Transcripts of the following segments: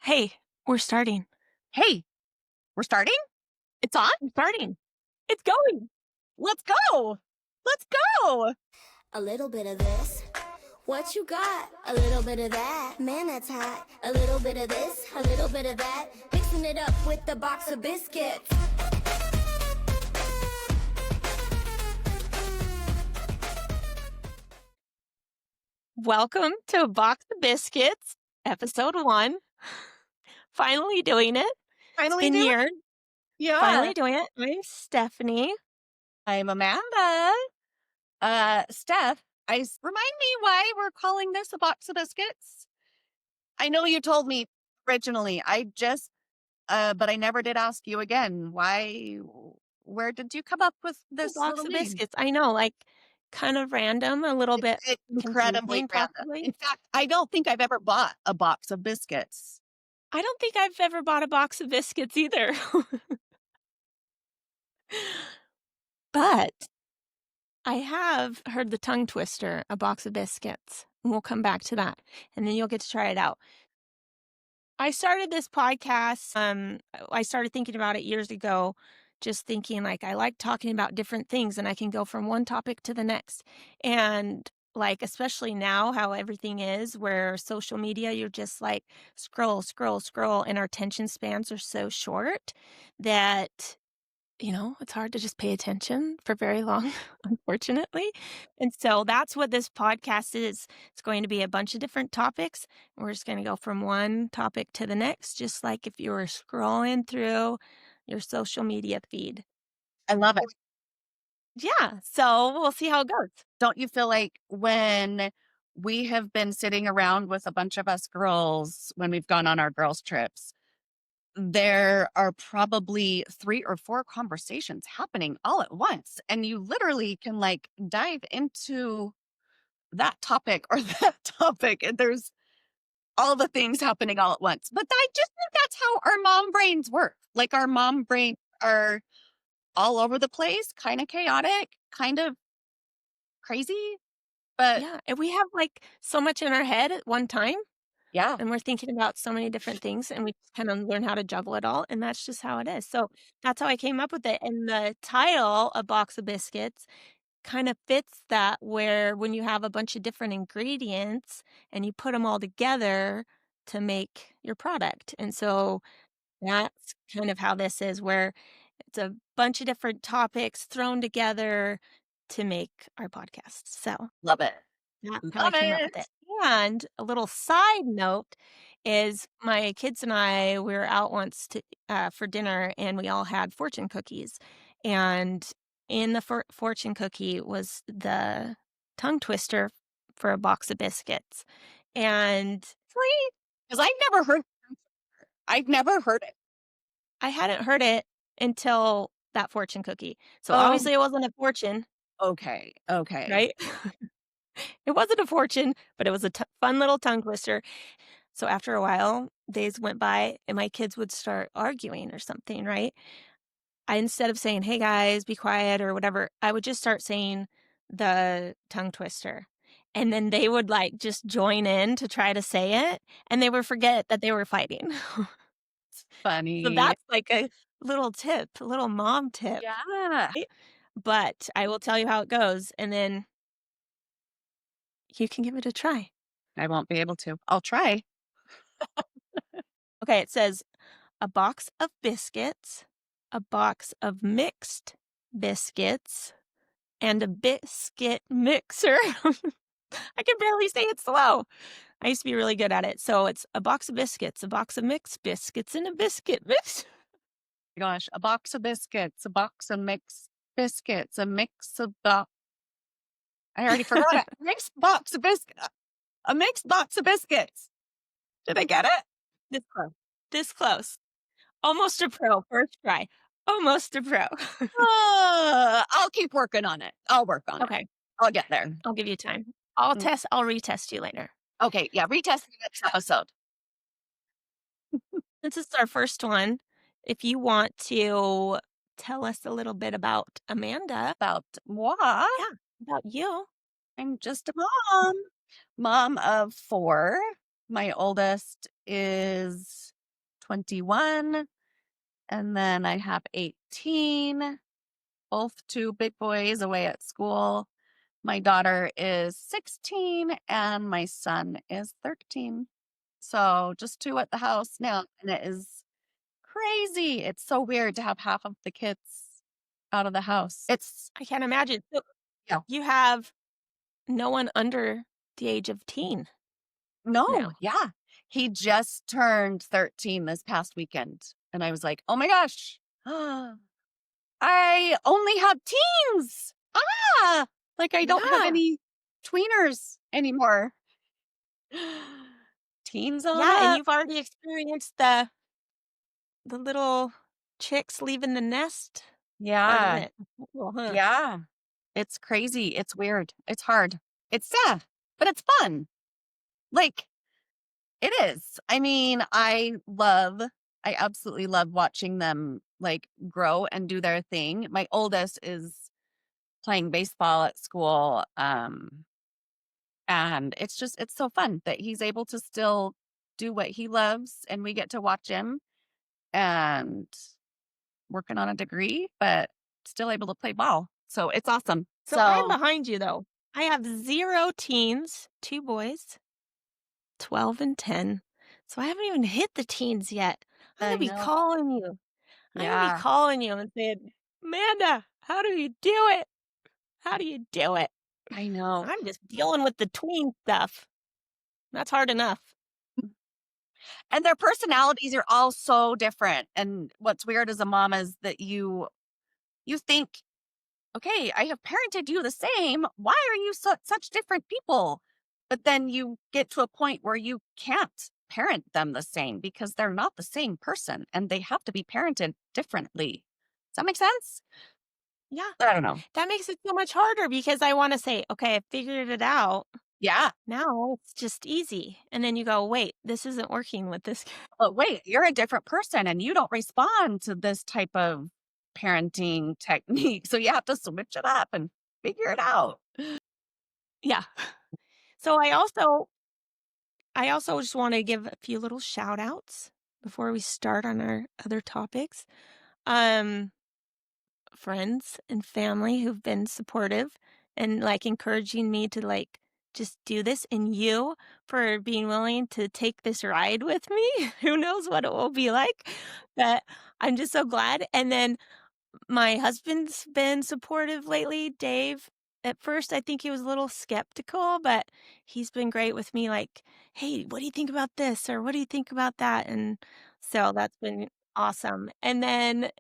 Hey, we're starting. Hey, we're starting? It's on? We're starting. It's going. Let's go. Let's go. A little bit of this. What you got? A little bit of that. Man, that's hot. A little bit of this, a little bit of that. Mixing it up with the box of biscuits. Welcome to Box of Biscuits, episode 1. Finally doing it. It's Finally been do it? years. Yeah. Finally doing it. I'm Stephanie. I'm Amanda. Steph, remind me why we're calling this a box of biscuits. I know you told me originally. But I never did ask you again. Where did you come up with A this box little of name? biscuits. I know, kind of random, a little bit It's incredibly confusing, random. possibly. In fact, I don't think I've ever bought a box of biscuits. I don't think I've ever bought a box of biscuits either. But I have heard the tongue twister, a box of biscuits. And we'll come back to that. And then you'll get to try it out. I started this podcast. I started thinking about it years ago, just thinking I like talking about different things and I can go from one topic to the next. And especially now, how everything is, where social media, you're just scroll, scroll, scroll, and our attention spans are so short that it's hard to just pay attention for very long, unfortunately. And so that's what this podcast is. It's going to be a bunch of different topics. We're just going to go from one topic to the next, just like if you were scrolling through your social media feed. I love it. Yeah. So we'll see how it goes. Don't you feel like when we have been sitting around with a bunch of us girls when we've gone on our girls' trips, there are probably 3 or 4 conversations happening all at once. And you literally can dive into that topic or that topic, and there's all the things happening all at once. But I just think that's how our mom brains work. Like our mom brains are all over the place, kind of chaotic, kind of crazy, but Yeah. And we have so much in our head at one time. yeah, And we're thinking about so many different things, and we just kind of learn how to juggle it all, and that's just how it is. So that's how I came up with it. And the title, A Box of Biscuits, kind of fits that, where when you have a bunch of different ingredients and you put them all together to make your product. And so that's kind of how this is, where it's a bunch of different topics thrown together to make our podcast. So love it. that's how I Love came up with it. it. And a little side note is my kids and I, we were out once for dinner, and we all had fortune cookies. And in the fortune cookie was the tongue twister for a box of biscuits. And Sweet. Because I've never heard it. I hadn't heard it until that fortune cookie. So Oh, obviously it wasn't a fortune, okay. Okay. right? It wasn't a fortune, but it was a fun little tongue twister. So after a while, days went by and my kids would start arguing or something, right? Instead of saying, "Hey guys, be quiet," or whatever, I would just start saying the tongue twister. And then they would just join in to try to say it, and they would forget that they were fighting. So Funny. that's a little tip, a little mom tip. Yeah. Right? But I will tell you how it goes, and then you can give it a try. I won't be able to. I'll try. Okay, it says a box of biscuits, a box of mixed biscuits, and a biscuit mixer. I can barely say it slow. I used to be really good at it. So it's a box of biscuits, a box of mixed biscuits, and a biscuit mix. Gosh, a box of biscuits, a box of mixed biscuits, a mix of I already forgot it. A mixed box of biscuits. Did I get it? This close. This close. Almost a pro. First try. Almost a pro. I'll keep working on it. I'll work on it. Okay. I'll get there. I'll give you time. I'll Mm. retest you later. Okay, yeah, retest the next episode. Since it's our first one, if you want to tell us a little bit about Amanda. About moi. Yeah, about you. I'm just a mom. Mom of 4. My oldest is 21, and then I have 18, both two big boys away at school. My daughter is 16 and my son is 13. So just two at the house now, and it is crazy. It's so weird to have half of the kids out of the house. It's I can't imagine. So yeah. you have no one under the age of teen No, now. yeah. He just turned 13 this past weekend. And I was like, oh my gosh, I only have teens. Ah, like I don't have Yeah. any tweeners anymore. Teens on Yeah, and up. you've already experienced the little chicks leaving the nest part of Yeah. it. Cool, huh? Yeah. It's crazy. It's weird. It's hard. It's sad, but it's fun. Like, it is. I mean, I absolutely love watching them like grow and do their thing. My oldest is playing baseball at school. And it's so fun that he's able to still do what he loves and we get to watch him and working on a degree, but still able to play ball. So it's awesome. So I'm So behind you, though. I have 0 teens, 2 boys, 12 and 10. So I haven't even hit the teens yet. I'm gonna I be know. calling you. I'm gonna be Yeah, calling you and saying, "Amanda, how do you do it? How do you do it?" I know. I'm just dealing with the tween stuff. That's hard enough. And their personalities are all so different. And what's weird as a mom is that you think, okay, I have parented you the same. Why are you such different people? But then you get to a point where you can't parent them the same because they're not the same person and they have to be parented differently. Does that make sense? Yeah, I don't know. that makes it so much harder because I wanna say, "Okay, I figured it out. Yeah. Now it's just easy." And then you go, "Wait, this isn't working with this." But wait, you're a different person and you don't respond to this type of parenting technique. So you have to switch it up and figure it out. Yeah. So I also just wanna give a few little shout outs before we start on our other topics. Um, Friends and family who've been supportive and, like, encouraging me to, like, just do this, and you for being willing to take this ride with me. Who knows what it will be like, but I'm just so glad, and then my husband's been supportive lately, Dave. At first, I think he was a little skeptical, but he's been great with me, like, "Hey, what do you think about this?" or "What do you think about that?" And so that's been awesome. And then,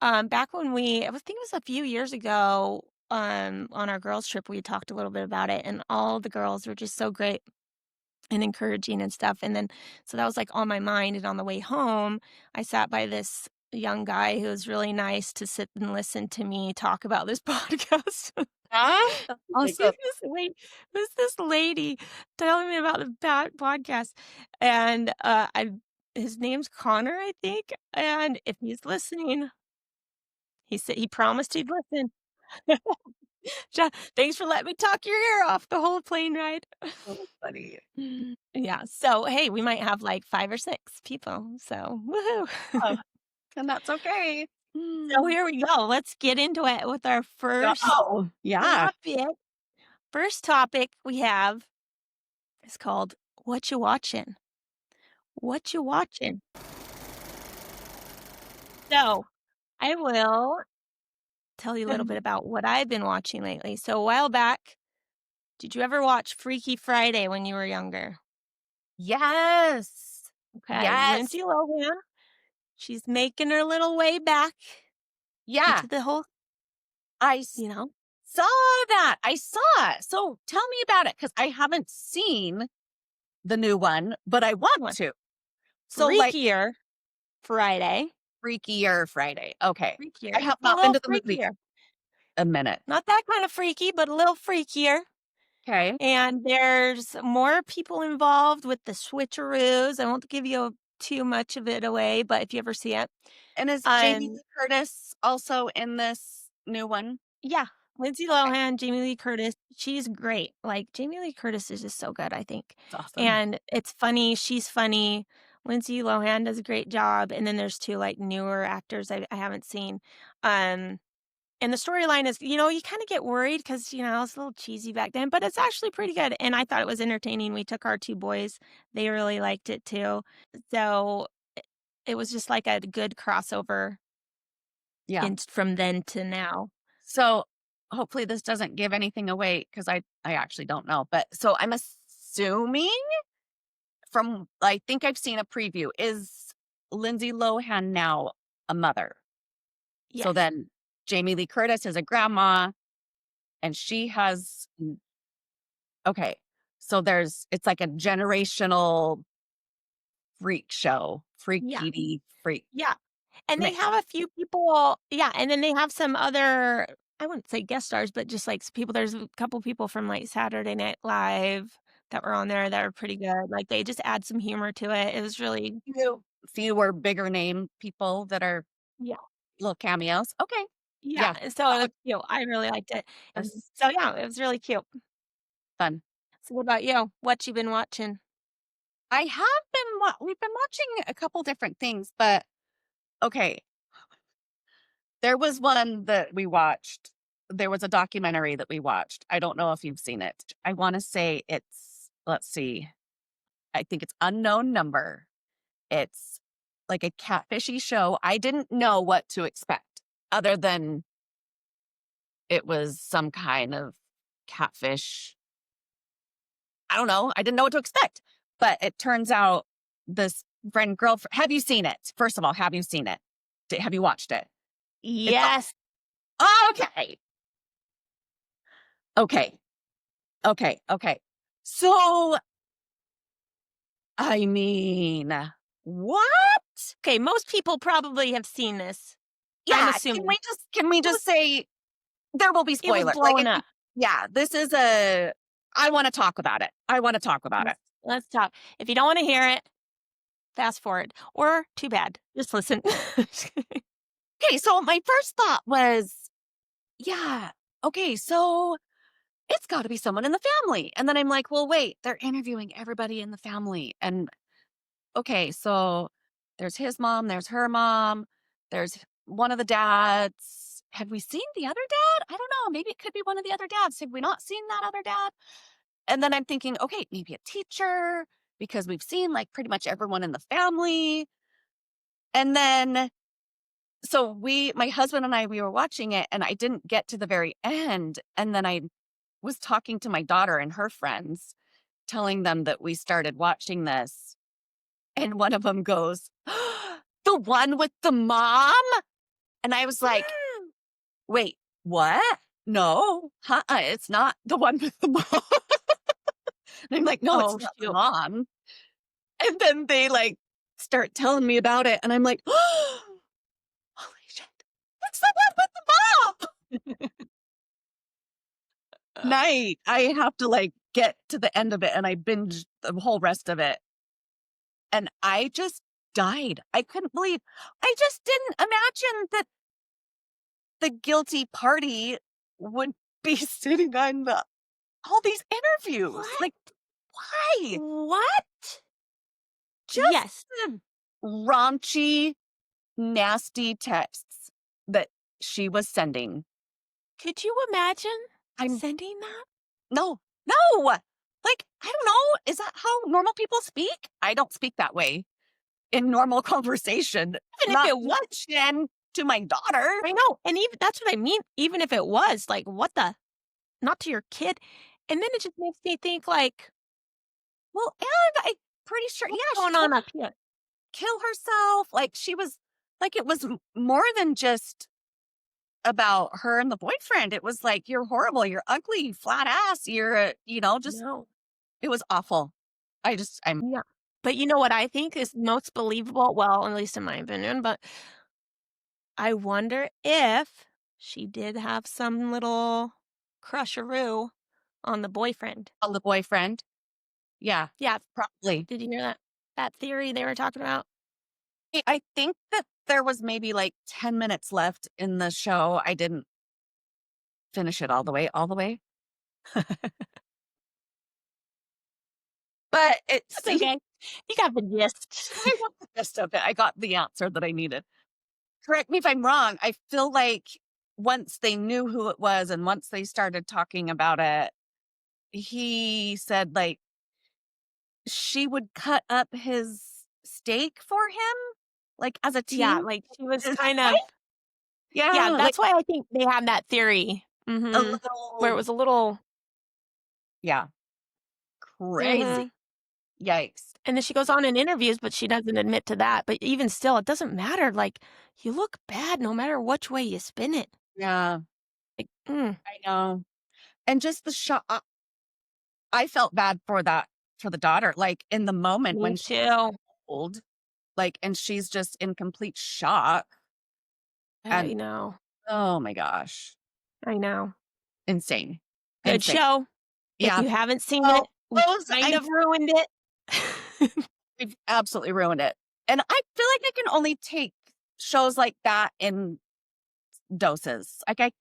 back when I think it was a few years ago, on our girls' trip, we talked a little bit about it, and all the girls were just so great and encouraging and stuff, and then so that was, like, on my mind, and on the way home, I sat by this young guy who was really nice to sit and listen to me talk about this podcast. Ah, Like, awesome. who's this lady telling me about the podcast? And, his name's Connor, I think, and if he's listening, he said he promised he'd listen. Ja Thanks for letting me talk your ear off the whole plane ride. So funny. Yeah, so, hey, we might have, like, 5 or 6 people, so Oh, woohoo. and that's okay. So here we go, let's get into it with our first Oh, yeah. topic. First topic we have is called, "What You Watchin'?" What you watching? So, I will tell you a little bit about what I've been watching lately. So, a while back, did you ever watch Freaky Friday when you were younger? Yes. Okay, Yes. Lindsay Lohan, she's making her little way back Yeah. into the whole I s- you know? saw that. I saw it. So tell me about it because I haven't seen the new one, but I want One. to. So, like, Freakier Friday. Freakier Friday. Okay. Freakier. I have It's a not been little to the movie freakier. a minute. Not that kind of freaky, but a little freakier. Okay. And there's more people involved with the switcheroos. I won't give you too much of it away, but if you ever see it. And is Jamie Um, Lee Curtis also in this new one? yeah, Lindsay Okay. Lohan, Jamie Lee Curtis, she's great. Like, Jamie Lee Curtis is just so good, I think. It's awesome. And it's funny, she's funny. Lindsay Lohan does a great job, and then there's 2, like, newer actors I haven't seen. Um, and the storyline is, you kinda get worried because it's a little cheesy back then, but it's actually pretty good, and I thought it was entertaining. We took our 2 boys. They really liked it too. So, it was just like a good crossover Yeah. in from then to now. So hopefully this doesn't give anything away because I actually don't know. But so I'm assuming from I think I've seen a preview. Is Lindsay Lohan now a mother? So Yes. then Jamie Lee Curtis is a grandma and she has okay. So it's like a generational freak show, Yeah. freaky freak Yeah. And they mix. have a few people, yeah, and then they have some other, I wouldn't say guest stars, but just, like, people there's a couple people from, like, Saturday Night Live that were on there that are pretty good. Like, they just add some humor to it. It was really, Fewer bigger name people that are yeah. little cameos. Okay. Yeah, Yeah. and so it That was cute. I really liked it. was So, yeah, it was really cute. fun. So what about you? What you been watching? I have been we've been watching a couple different things, but okay, there was one that we watched. There was a documentary that we watched. I don't know if you've seen it. I wanna say it's let's see, I think it's Unknown Number. It's like a catfishy show. I didn't know what to expect other than it was some kind of catfish. I don't know. I didn't know what to expect. But it turns out this friend girlfriend have you seen it? First of all, have you seen it? Have you watched it? It's Yes. okay. Okay. Okay. Okay. So, I mean, what? Okay, most people probably have seen this. I'm Yeah, assuming. can we It was just say there will be it was spoilers. Like blowing up. yeah, this is a I want to talk about it. I want to talk about it. Let's talk. If you don't wanna hear it, fast forward, or too bad, just listen. Okay, so my first thought was, yeah, okay, so it's got to be someone in the family. And then I'm like, well, wait, they're interviewing everybody in the family. And okay, so there's his mom, there's her mom, there's one of the dads. Have we seen the other dad? I don't know. Maybe it could be one of the other dads. Have we not seen that other dad? And then I'm thinking, okay, maybe a teacher because we've seen like pretty much everyone in the family. And then so my husband and I, we were watching it and I didn't get to the very end. And then I was talking to my daughter and her friends, telling them that we started watching this. And one of them goes, the one with the mom? And I was like, wait, what? No, it's not the one with the mom. And I'm like, no, it's Oh, not the shoot. mom. And then they like start telling me about it. And I'm like, holy shit, it's the one with the mom. Night. I have to like get to the end of it and I binge the whole rest of it. And I just died. I couldn't believe I just didn't imagine that the guilty party would be sitting on all these interviews. What? Like, why? What? Just Yes. the raunchy, nasty texts that she was sending. Could you imagine I'm sending that? no, no. Like, I don't know. Is that how normal people speak? I don't speak that way in normal conversation. Even if Not it was, Jen to my daughter. I know, and even that's what I mean, even if it was, like, what the, not to your kid, and then it just makes me think, like, Well, and I'm pretty sure, what's yeah, she going tried on to up here? kill herself. Like she was, like it was more than just about her and the boyfriend. It was like, you're horrible, you're ugly, flat ass, you're, just, No. it was awful. I'm Yeah. But you know what I think is most believable? Well, at least in my opinion, but I wonder if she did have some little crusheroo on the boyfriend. on the boyfriend. Yeah, Yeah, probably. did you hear that theory they were talking about? I think that there was maybe like 10 minutes left in the show. I didn't finish it all the way. But it's That's okay. You got the gist. I got the gist of it. I got the answer that I needed. Correct me if I'm wrong. I feel like once they knew who it was and once they started talking about it, he said like she would cut up his steak for him, like as a Yeah, team. like she was Is that kind right? of yeah, Yeah, like that's why I think they had that theory. a Where it little, was a little yeah, crazy. mhm. Yikes. And then she goes on in interviews, but she doesn't admit to that. But even still, it doesn't matter. Like, you look bad no matter which way you spin it. Yeah, Like, I know. And just the shock. I felt bad for for the daughter. Like in the moment me when she's too. old, like, and she's just in complete shock. I And know. oh my gosh, I know. insane, Good insane. show. If Yeah. you haven't seen it, Well, we those kind of ruined it. we've absolutely ruined it. And I feel like I can only take shows like that in doses. Like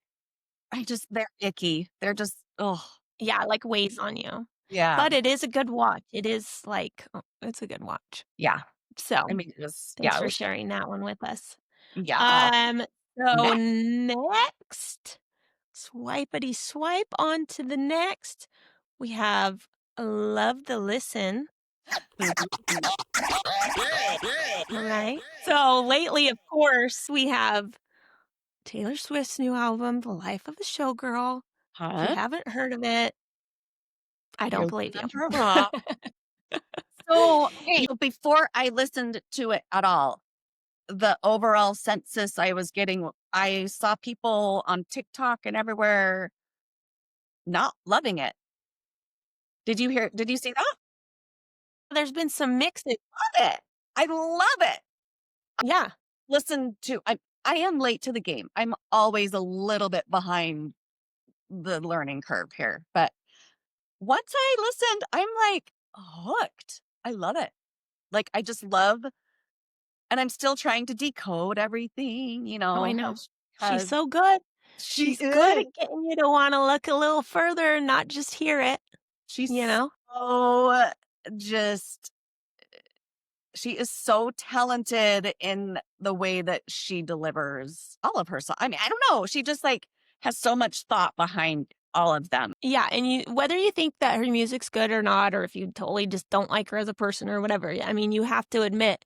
I just they're icky. They're just oh Yeah, like weighs on you. yeah, But it is a good watch. It is like, it's a good watch. yeah. So I mean, it was thanks yeah, it for was good. sharing that one with us. Yeah. Um, so Next. next, swipity swipe on to the next. We have Love the Listen. All right. So lately, of course, we have Taylor Swift's new album, The Life of a Showgirl. If you Huh? haven't heard of it, I don't You're believe you. under a rock. So, okay, so before I listened to it at all, the overall census I was getting, I saw people on TikTok and everywhere not loving it. Did you see that? There's been some mixes. Love it. I love it. Yeah. Listen to I am late to the game. I'm always a little bit behind the learning curve here. But once I listened, I'm like hooked. I love it. Like I just love and I'm still trying to decode everything, Oh, I how know. she She's has so good. she She's good is. at getting you to want to look a little further and not just hear it, you She's know? so just she is so talented in the way that she delivers all of her songs. I mean, I don't know. She just like has so much thought behind all of them. Yeah, and you whether you think that her music's good or not, or if you totally just don't like her as a person or whatever, I mean, you have to admit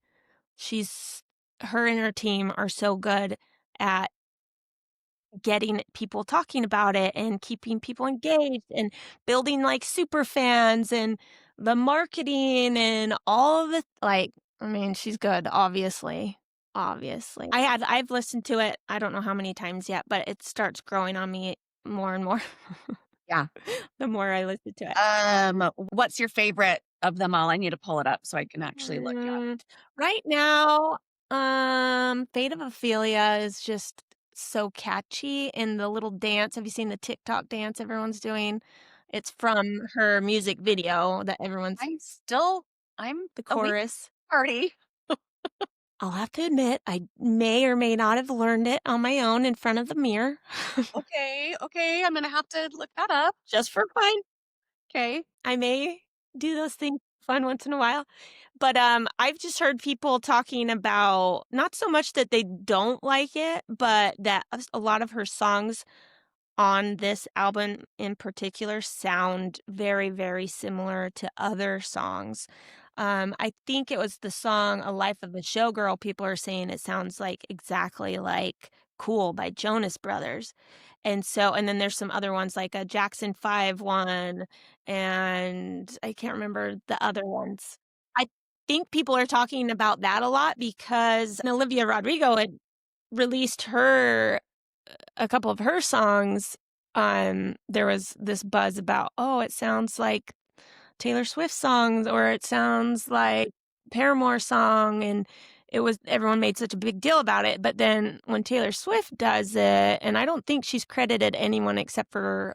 her and her team are so good at getting people talking about it and keeping people engaged and building like super fans and the marketing and all of the like I mean she's good obviously I've listened to it I don't know how many times yet but it starts growing on me more and more Yeah. the more I listen to it. What's your favorite of them all? I need to pull it up so I can actually look it up. Right now, Fate of Ophelia is just so catchy and the little dance. Have you seen the TikTok dance everyone's doing? It's from her music video that everyone's I'm the awake chorus. party. I'll have to admit, I may or may not have learned it on my own in front of the mirror. Okay. I'm gonna have to look that up. Just for fun. Okay. I may do those things fun once in a while. But I've just heard people talking about not so much that they don't like it, but that a lot of her songs on this album in particular sound very, very similar to other songs. I think it was the song A Life of a Showgirl. People are saying it sounds like exactly like Cool by Jonas Brothers. And then there's some other ones like a Jackson 5 one, and I can't remember the other ones. I think people are talking about that a lot because Olivia Rodrigo had released a couple of her songs. There was this buzz about, oh, it sounds like Taylor Swift songs or it sounds like Paramore song, and everyone made such a big deal about it. But then when Taylor Swift does it, and I don't think she's credited anyone except for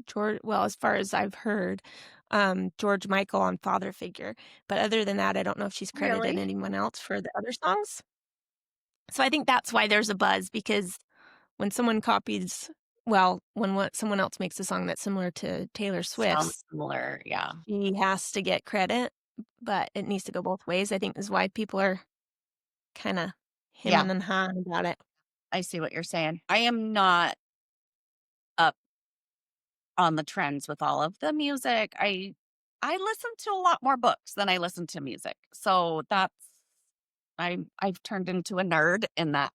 George, well, as far as I've heard, George Michael on Father Figure. But other than that, I don't know if she's credited Really? anyone else for the other songs. So I think that's why there's a buzz, because when someone copies well, when someone else makes a song that's similar to Taylor Sounds Swift's, similar, yeah. she has to get credit, but it needs to go both ways. I think is why people are kinda Yeah, hemming and hawing about it. I see what you're saying. I am not up on the trends with all of the music. I listen to a lot more books than I listen to music. So that's I've turned into a nerd in that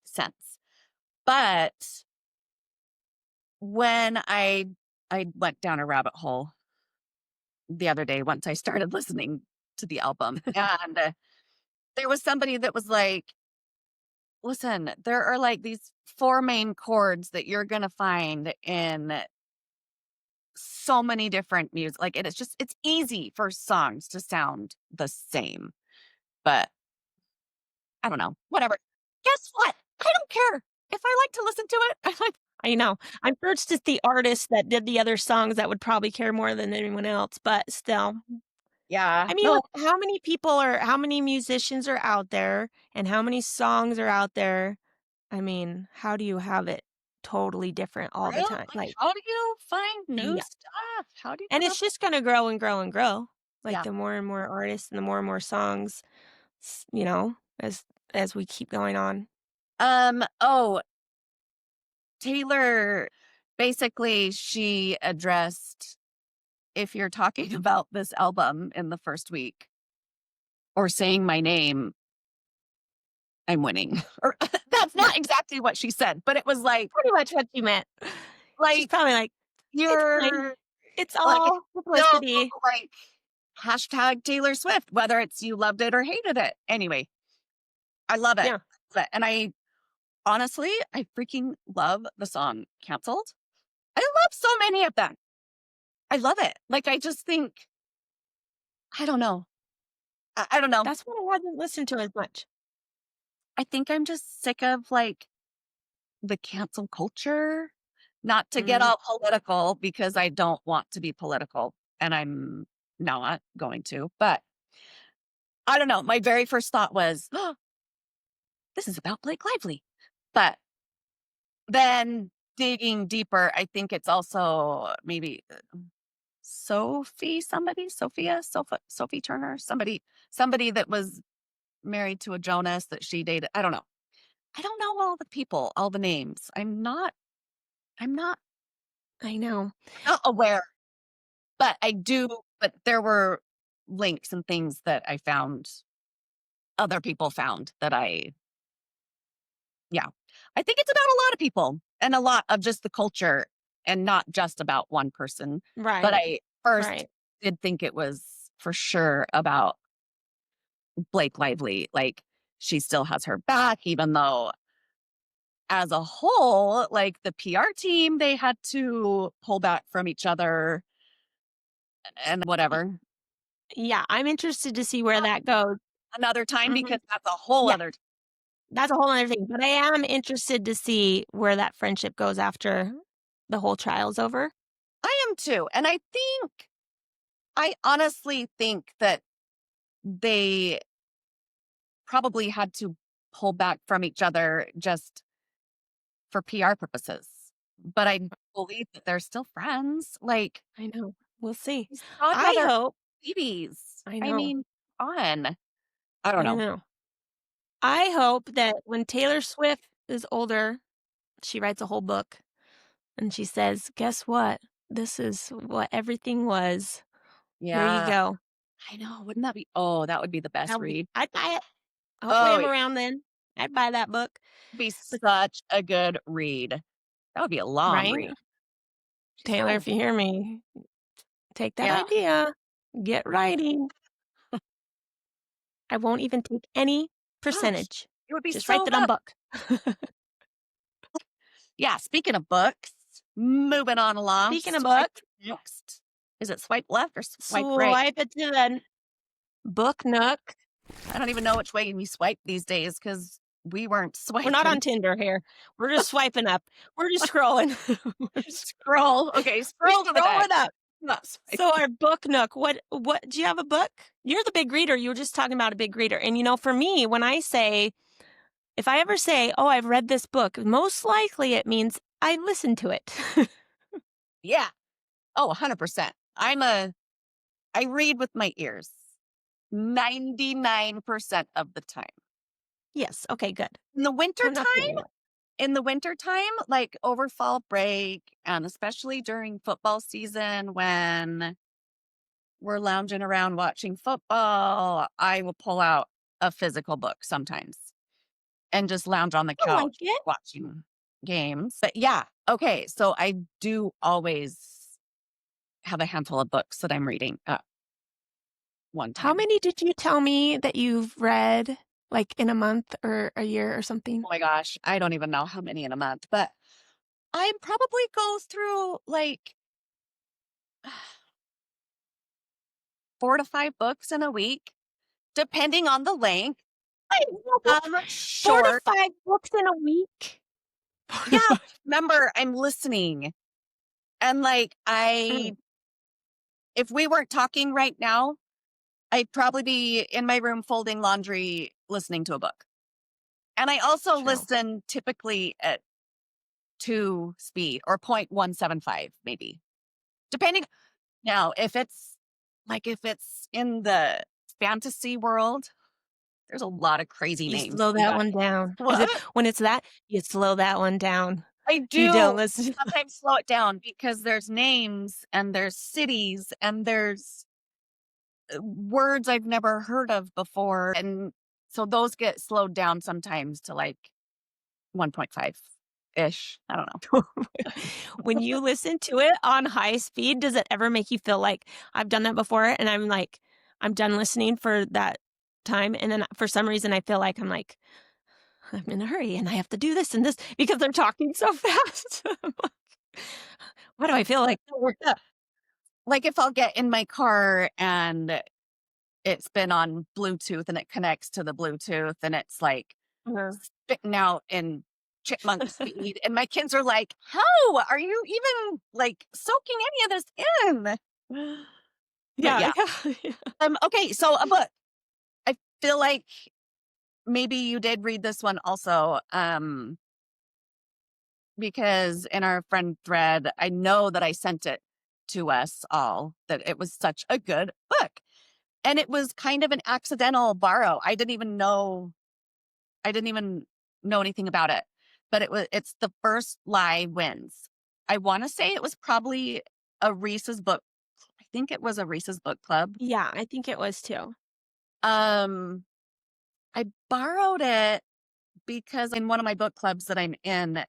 sense. But when I went down a rabbit hole the other day once I started listening to the album, and there was somebody that was like, listen, there are like these four main chords that you're going to find in so many different music. Like, it's easy for songs to sound the same, but I don't know, whatever. Guess what? I don't care. If I like to listen to it, I like, I know. I'm sure it's just the artist that did the other songs that would probably care more than anyone else, but still. yeah, I mean, no, look, how many musicians are out there and how many songs are out there? I mean, how do you have it totally different all the real. time? Like, Like, how do you find new yeah. stuff? How do you And come it's up? just gonna grow and grow and grow. Like Yeah. the more and more artists and the more songs, as we keep going on. Oh, Taylor, basically, she addressed if you're talking about this album in the first week or saying my name, I'm winning. Or that's not exactly what she said, but it was Pretty much what you meant. She's like probably like, "It's fine. you're It's like all no, publicity." like hashtag Taylor Swift, whether it's you loved it or hated it. Anyway, I love it. Yeah. And I honestly, I freaking love the song Canceled. I love so many of them. I love it. Like, I just think, I don't know. I don't know. That's what I haven't listened to as much. I think I'm just sick of like the cancel culture. Not to get Mm, all political because I don't want to be political and I'm not going to, but I don't know. My very first thought was, oh, this is about Blake Lively. But then digging deeper, I think it's also maybe Sophie Turner, somebody that was married to a Jonas that she dated. I don't know. I don't know all the people, all the names. I'm not I know. not aware, but I do. But there were links and things that I found, other people found that yeah, I think it's about a lot of people and a lot of just the culture and not just about one person. But Right. I first Right. did think it was for sure about Blake Lively. Like, she still has her back, even though as a whole, like the PR team, they had to pull back from each other and Y whatever. Yeah, I'm interested to see where that goes. Another time Mhm. because that's a whole Yeah, other. that's a whole other thing, but I am interested to see where that friendship goes after the whole trial's over. I am too, and I honestly think that they probably had to pull back from each other just for PR purposes. But I believe that they're still friends. Like, I know. We'll see. he's I godmother hope babies. I I know. mean, on. I don't I know. know. I hope that when Taylor Swift is older, she writes a whole book and she says, "Guess what? This is what everything was. Here you Yeah, go." I know. Wouldn't that be? Oh, that would be the best That would be read. I'd buy it. Hopefully, Oh, I'm it around then. I'd buy that book. would be But such a good read. That would be a long right? read. She's Taylor, so if you hear me, take that yeah. idea. Get writing. I won't even take any Gosh, percentage. it would be Just write so the dumb good. book. Yeah, speaking of books, moving on along, Speaking of swipe books, next. Is it swipe left or swipe right? swipe it to the book nook. I don't even know which way we swipe these days because we weren't We're not swiping. on Tinder here. We're just swiping up. We're just scrolling. We're Scroll. Okay, we're scroll to the back. scrolling up. Not swipe. So our book nook, what do you have a book? You're the big reader. You were just talking about a big reader. And for me, when I say if I ever say, "Oh, I've read this book," most likely it means I listen to it. Yeah. Oh, 100%. I read with my ears 99% of the time. Yes, okay, good. In the winter I'm not the only time, one. like over fall break, and especially during football season when we're lounging around watching football, I will pull out a physical book sometimes and just lounge on the I like couch it. watching games. But yeah, okay. So I do always have a handful of books that I'm reading at one How time. many did you tell me that you've read, like, in a month or a year or something? Oh my gosh, I don't even know how many in a month, but I probably go through like 4 to 5 books in a week, depending on the length. I know. 4 to Short. 5 books in a week? 4 to Yeah, 5. remember, I'm listening. And like, Mm, if we weren't talking right now, I'd probably be in my room folding laundry, listening to a book. And I also true. listen typically at 2 speed or 0.175, maybe, depending. Now, if it's in the fantasy world, there's a lot of crazy You names, slow you that guys. one down. Is What? it when it's that, you slow that one down. I You don't do listen. sometimes slow it down because there's names and there's cities and there's words I've never heard of before. And so those get slowed down sometimes to like 1.5 ish. I don't know. When you listen to it on high speed, does it ever make you feel like I've done that before and I'm like, I'm done listening for that time, and then for some reason I feel like I'm in a hurry and I have to do this and this because they're talking so fast. Why do I feel like So worked up. Like if I'll get in my car and it's been on Bluetooth and it connects to the Bluetooth and it's like uh, spitting out in chipmunk speed. And my kids are like, how are you even like soaking any of this in? But yeah, yeah. yeah. Okay. So a book. I feel like maybe you did read this one also. Because in our friend thread, I know that I sent it to us all that it was such a good book. And it was kind of an accidental borrow. I didn't even know anything about it. But it's The First Lie Wins. I want to say it was probably a Reese's book. I think it was a Reese's book club. Yeah, I think it was too. Um I borrowed it because in one of my book clubs that I'm in,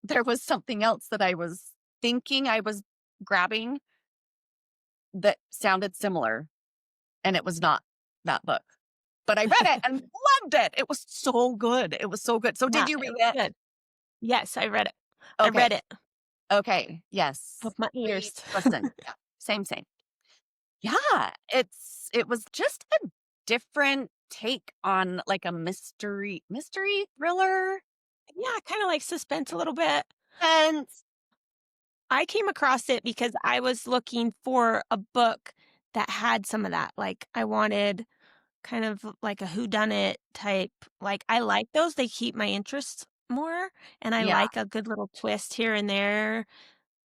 there was something else that I was thinking I was grabbing that sounded similar, and it was not that book. But I read it and loved it. It was so good. It was so good. So Yeah, did you it read was it? good. Yes, I read it. I Okay. read it Okay. Yes. with my Read, ears. listen. Yeah. Same, same. Yeah. It was just a different take on like a mystery thriller. Yeah, kinda like suspense a little bit. And I came across it because I was looking for a book that had some of that, like, I wanted kind of like a whodunit type, like, I like those, they keep my interest more, and I yeah, like a good little twist here and there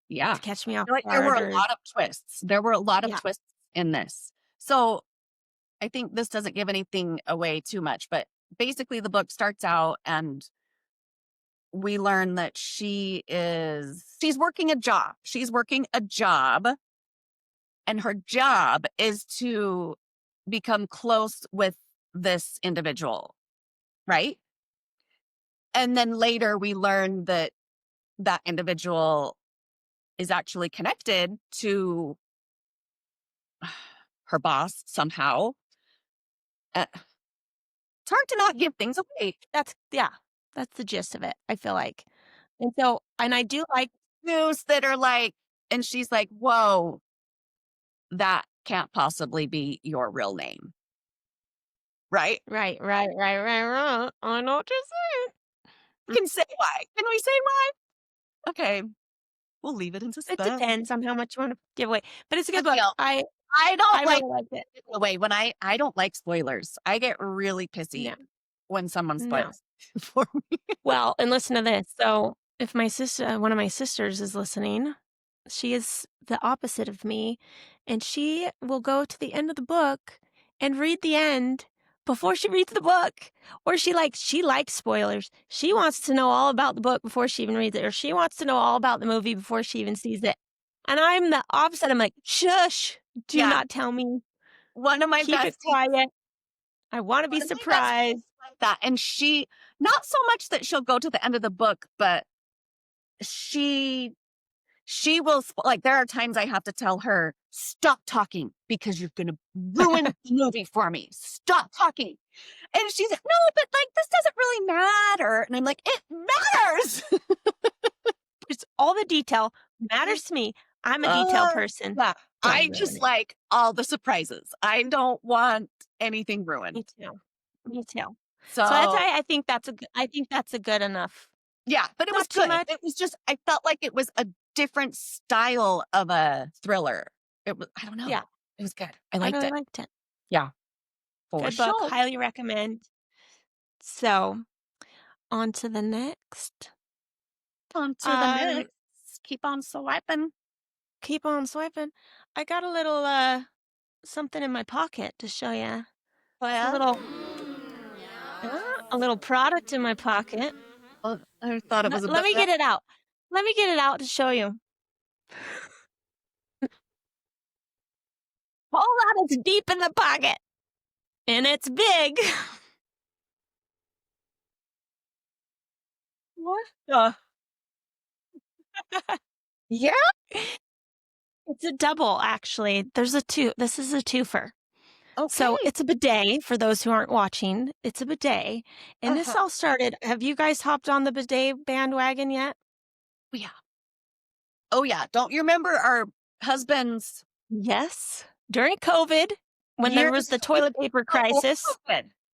yeah. to catch me off Feel like there were guard a or lot of twists. There were a lot of yeah, twists in this. So I think this doesn't give anything away too much, but basically the book starts out and we learn that she's working a job. She's working a job and her job is to become close with this individual, right? And then later we learn that that individual is actually connected to her boss somehow. It's hard to not give things away. yeah, that's the gist of it, I feel like. And so and I do like News that are like, and she's like, whoa, that can't possibly be your real name. Right? right. I know what you're saying. We can say why. Can we say why? Okay. We'll leave it in It suspense. depends on how much you wanna give away, but it's a good Okay. book. I don't I like really liked it. giving away when I don't like spoilers. I get really No, pissy when someone no. spoils for me. Well, and listen to this. So if my sister, one of my sisters is listening, she is the opposite of me, and she will go to the end of the book and read the end before she reads the book. Or she likes spoilers. She wants to know all about the book before she even reads it, or she wants to know all about the movie before she even sees it. And I'm the opposite. I'm like, shush, do not tell me. One of my Keep it besties, quiet. I want to be one of my besties surprised. is like that. And she, not so much that she'll go to the end of the book, but she will, like, there are times I have to tell her, stop talking because you're going to ruin the movie for me. Stop talking. And she's like, no, but like, this doesn't really matter. And I'm like, it matters. It's all the detail matters to me. I'm a detail person. Yeah. Don't I ruin just it. like all the surprises. I don't want anything ruined. Me too. Me too. So So that's why I think that's a good enough. yeah, but it was Not too good. much. It was just, I felt like it was a different style of a thriller. It was, I don't know. Yeah. It was good. I liked really it. liked it. Yeah. For Good book. sure. Highly recommend. So, on to the next. On to the next. Keep on swiping. Keep on swiping. I got a little something in my pocket to show you. Well, A little product in my pocket. I thought it was a Let me bit. get it out. Let me get it out to show you. All that is deep in the pocket. And it's big. What the? Yeah. It's a double, actually. There's a two. This is a twofer. Okay. So it's a bidet for those who aren't watching. It's a bidet. And this all started. Have you guys hopped on the bidet bandwagon yet? Oh, yeah. Oh, yeah. Don't you remember our husbands? Yes. During COVID, when there was the toilet paper crisis.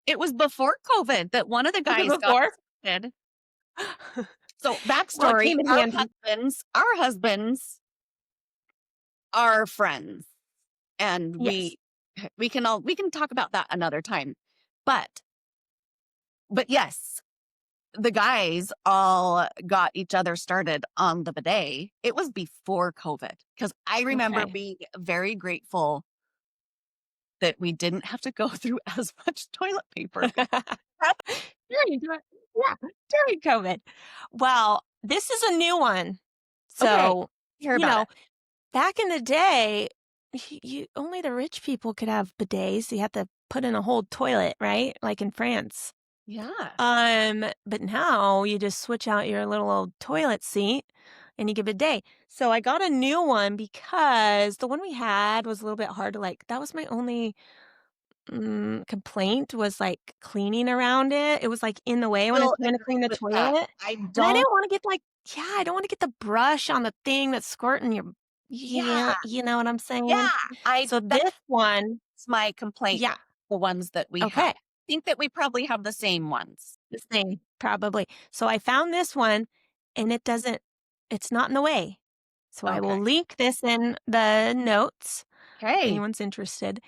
It was before COVID that one of the guys Before? got COVID. So backstory, came in our handy. husbands are friends. And Yes. we can talk about that another time. But yes, the guys all got each other started on the bidet. It was before COVID, because I remember Okay. being very grateful that we didn't have to go through as much toilet paper. During COVID. Well, this is a new one. So, back in the day, only the rich people could have bidets. You had to put in a whole toilet, right? Like in France. Yeah. But now you just switch out your little old toilet seat and you get a bidet. So I got a new one because the one we had was a little bit hard to that was my only complaint, was like cleaning around it. It was like in the way when I was trying to clean the toilet. I And I didn't want to get I don't want to get the brush on the thing that's squirting your, you know what I'm saying? Yeah. So this one, That's my complaint. yeah. The ones that we Okay. have. I think that we probably have the same ones. The same, probably. So I found this one, and it's not in the way. So I will link this in the notes if Okay. anyone's interested.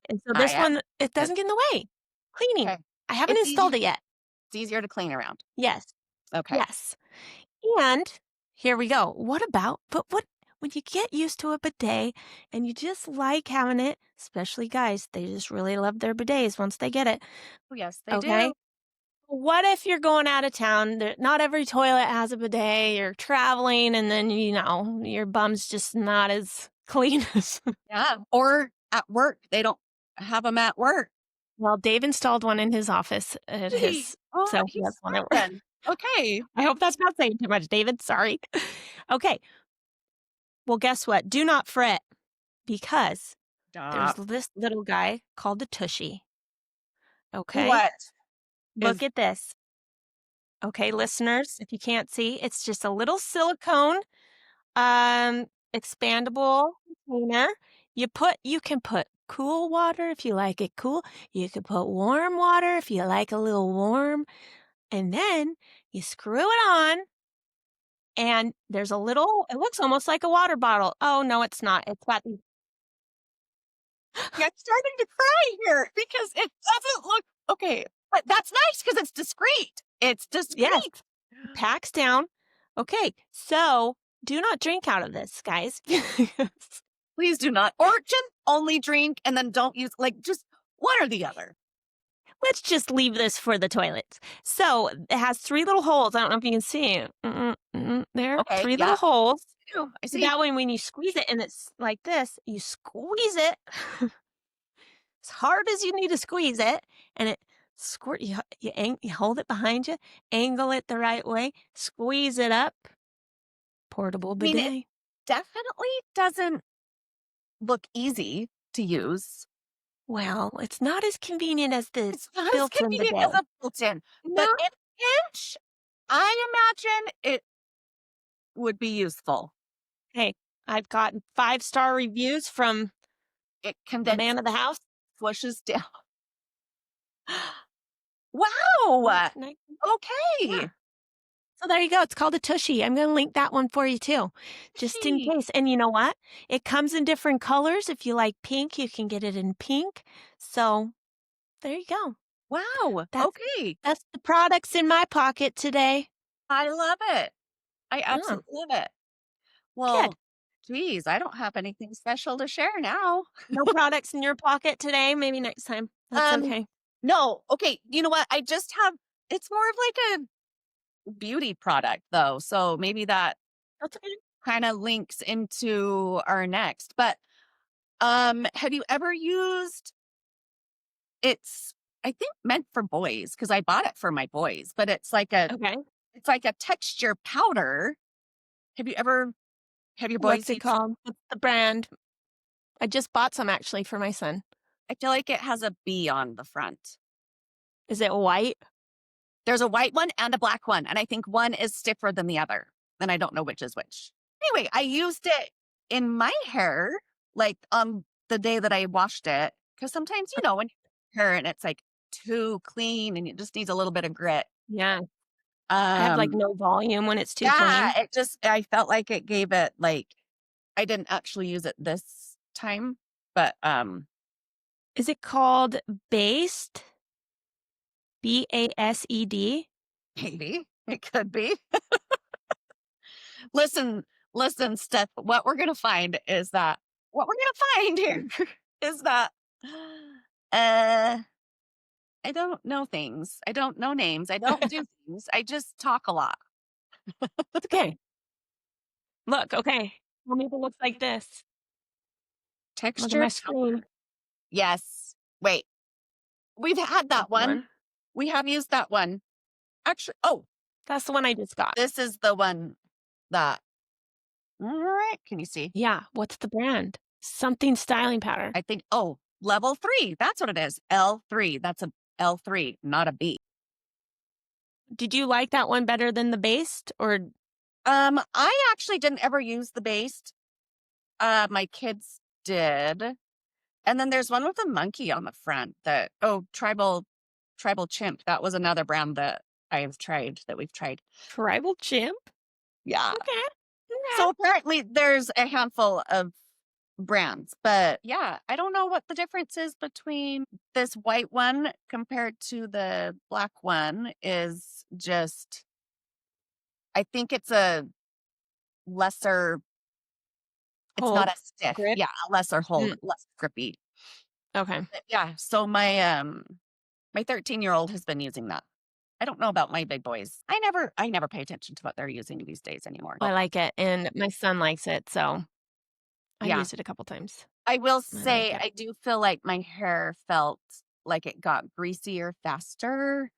And so this one, it doesn't get in the way. Cleaning. Okay. I haven't installed it yet. It's easier to clean around. Yes. Okay. Yes. And here we go. What when you get used to a bidet and you just like having it, especially guys, they just really love their bidets once they get it. Oh, yes, they Okay. do. What if you're going out of town? Not every toilet has a bidet. You're traveling, and then, your bum's just not as clean as. Yeah. Or at work. They don't have them at work. Well, Dave installed one in his office at his. So he has one at work. Okay. I hope that's not saying too much, David. Sorry. Okay. Well, guess what? Do not fret, because there's this little guy called the Tushy. Okay. What? Look at this. Okay, listeners, if you can't see, it's just a little silicone, expandable container. You can put cool water if you like it cool. You can put warm water if you like a little warm. And then you screw it on, and there's it looks almost like a water bottle. Oh, no, it's not. It's got these. I'm starting to cry here because it doesn't look okay. But that's nice because it's discreet. It's discreet. Yes. Packs down. Okay, so do not drink out of this, guys. Please do not. Or just only drink and then don't use, like, just one or the other. Let's just leave this for the toilets. So it has 3 little holes. I don't know if you can see it. There, Okay. 3 little Yeah. holes. I So see. that way, when you squeeze it and it's like this, you squeeze it as hard as you need to squeeze it, and it squirt. You hold it behind you, angle it the right way, squeeze it up. Portable I mean, it bidet. definitely doesn't look easy to use. Well, it's not as convenient as the It's not as built-in convenient as bidet. a built-in, but No. in a pinch, I imagine it would be useful. Hey, I've gotten 5-star reviews from It the man condenses, of the house. flushes down. Nice, Wow. nice. Yeah. Okay. So there you go. It's called a Tushy. I'm going to link that one for you too, just in Gee. case. And you know what? It comes in different colors. If you like pink, you can get it in pink. So there you go. Wow. That's Okay. that's the products in my pocket today. I love it. I Oh, absolutely love it. good. Well, geez, I don't have anything special to share now. No products in your pocket today. Maybe next time. That's Um, okay. no. Okay. You know what? I just have, it's more of like a beauty product though. So maybe that That's okay. kind of links into our next. But have you ever used, it's I think meant for boys because I bought it for my boys, but Okay. it's like a texture powder. Have you ever have your boys What's it used, called? What's the brand? I just bought some actually for my son. I feel like it has a bee on the front. Is it white? There's a white one and a black one, and I think one is stiffer than the other, and I don't know which is which. Anyway, I used it in my hair, like, on the day that I washed it, because sometimes, when you hair and it's, like, too clean and it just needs a little bit of grit. Yeah. I have like Um, no volume when it's too yeah, clean. I felt like it gave it, like, I didn't actually use it this time, but, Is it called Based? Based? maybe it could be. Listen, listen, Steph, what we're gonna find here is that uh I don't know things. I don't know names. I don't do things. I just talk a lot. That's okay. Look, okay. Well, maybe it looks like this. Look at Texture my powder. screen. Yes. Wait. We've had That's that the one. one. We have used that one. Actually, oh, That's the one I just got. this is the one that, can you see? Yeah. What's the brand? Something styling powder. I think, oh, level 3. That's what it is. L3. That's a L3, not a B. Did you like that one better than the Based? Or I actually didn't ever use the base. My kids did. And then there's one with a monkey on the front tribal chimp. That was another brand that we've tried. Tribal Chimp? Yeah. Okay. So apparently there's a handful of brands, but yeah, I don't know what the difference is between this white one compared to the black one. Is just, I think it's a lesser, it's not Hold. as stiff. Grip. Yeah, a lesser hold, Mm, less grippy. okay. Yeah, so my 13-year-old has been using that. I don't know about my big boys. I never pay attention to what they're using these days anymore. I like it. And my son likes it. So I've Yeah. used it a couple times. I will I like say it. I do feel like my hair felt like it got greasier faster.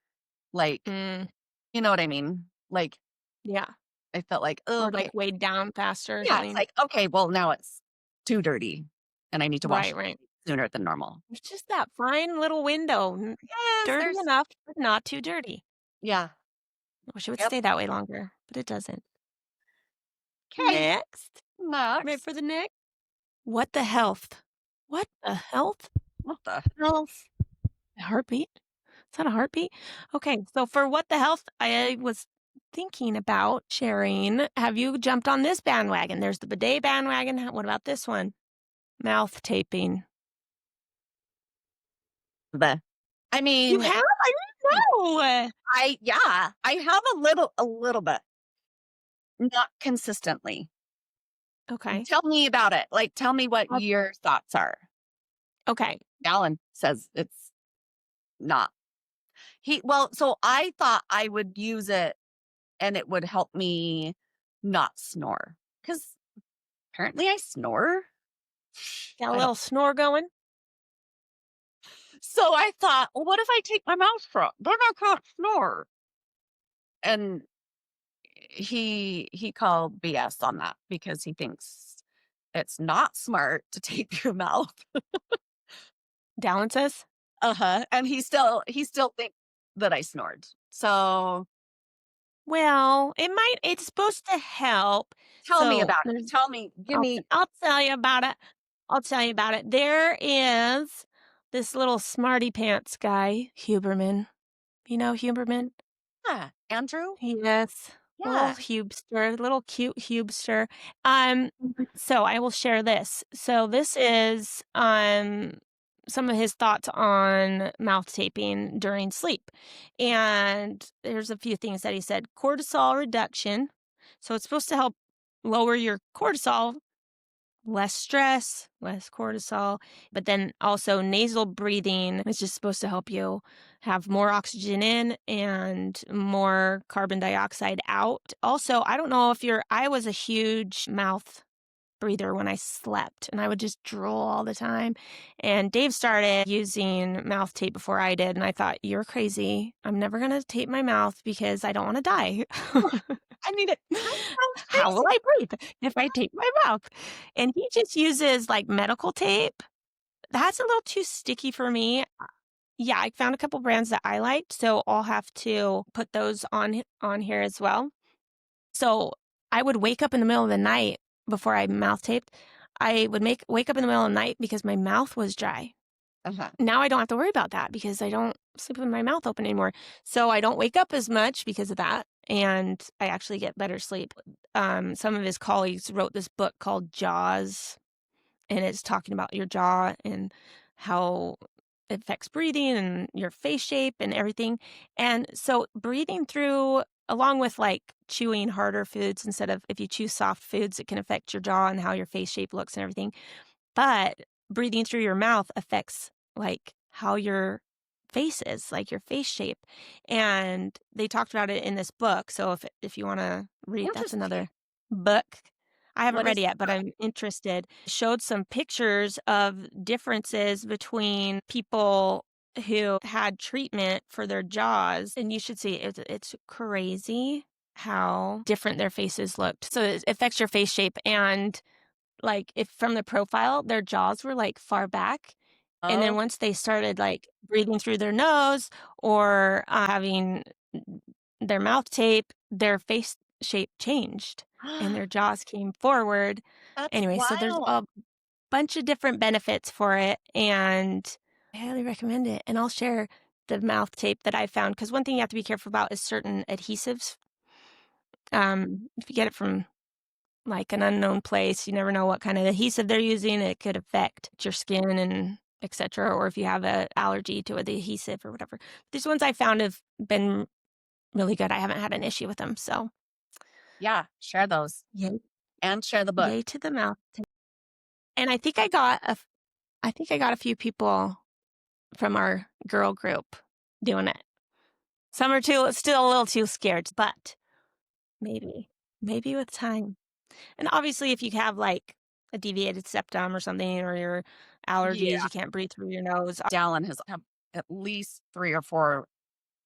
Like, Mm, you know what I mean? Like, yeah. I felt like, oh, Or okay. like weighed down faster or Yeah, it's something. like, okay, well, now it's too dirty and I need to wash Right, it right. sooner than normal. It's just that fine little window. Yes, Dirty there's, enough, but not too dirty. yeah. I wish it would Yep. stay that way longer, but it doesn't. Okay. Next. Ready Next. for the next? What the health? What the health? What the hell? A heartbeat? Is that a heartbeat? Okay, so for what the health, I was thinking about sharing. Have you jumped on this bandwagon? There's the bidet bandwagon. What about this one? Mouth taping. I You mean, have? I didn't know. yeah, I have a little bit. Not consistently. Okay. Tell me about it. Like, tell me what Uh, your thoughts are. Okay. Alan says it's not. So I thought I would use it and it would help me not snore because apparently I snore. Got a I don't. little snore going? So I thought, well, what if I take my mouth shut? Then I can't snore. And he called BS on that because he thinks it's not smart to tape your mouth. Dallin says? Uh-huh. And he still thinks that I snored. So Well, it's supposed to help. tell me So about it. there's Tell me, give me. I'll tell you about it. I'll tell you about it. There is this little smarty pants guy, Huberman. You know Huberman? Yeah, Andrew? Yes. Little Yeah. hubster, little cute hubster. So I will share this. So this is some of his thoughts on mouth taping during sleep. And there's a few things that he said. Cortisol reduction. So it's supposed to help lower your cortisol, less stress, less cortisol, but then also nasal breathing is just supposed to help you have more oxygen in and more carbon dioxide out. Also, I don't know if I was a huge mouth breather when I slept and I would just drool all the time. And Dave started using mouth tape before I did. And I thought, you're crazy. I'm never going to tape my mouth because I don't want to die. I need it. That sounds How will crazy. I breathe if I tape my mouth? And he just uses like medical tape. That's a little too sticky for me. Yeah, I found a couple brands that I liked, so I'll have to put those on here as well. So I would wake up in the middle of the night before I mouth taped. I would wake up in the middle of the night because my mouth was dry. Uh-huh. Now I don't have to worry about that because I don't sleep with my mouth open anymore. So I don't wake up as much because of that. And I actually get better sleep. Some of his colleagues wrote this book called Jaws, and it's talking about your jaw and how it affects breathing and your face shape and everything. And so breathing through, along with like chewing harder foods instead of if you chew soft foods, it can affect your jaw and how your face shape looks and everything. But breathing through your mouth affects like how your face is, like your face shape. And they talked about it in this book. So if you want to read, that's Interesting. another book. I haven't What read is it yet, but I'm interested. Showed some pictures of differences between people who had treatment for their jaws. And you should see it's crazy how different their faces looked. So it affects your face shape. And like if from the profile, their jaws were like far back. And then Oh, once they started like breathing through their nose or having their mouth tape, their face shape changed and their jaws came forward. that's Anyway, so there's wild. a bunch of different benefits for it. And I highly recommend it. And I'll share the mouth tape that I found because one thing you have to be careful about is certain adhesives. If you get it from like an unknown place, you never know what kind of adhesive they're using. It could affect your skin and etc. Or if you have an allergy to the adhesive or whatever. These ones I found have been really good. I haven't had an issue with them. So Yeah, share those yay, and share the book. yay to the mouth. And I think I got a few people from our girl group doing it. Some are still a little too scared, but maybe with time. And obviously, if you have like a deviated septum or something, or your allergies, Yeah. you can't breathe through your nose. Dallin has had at least 3 or 4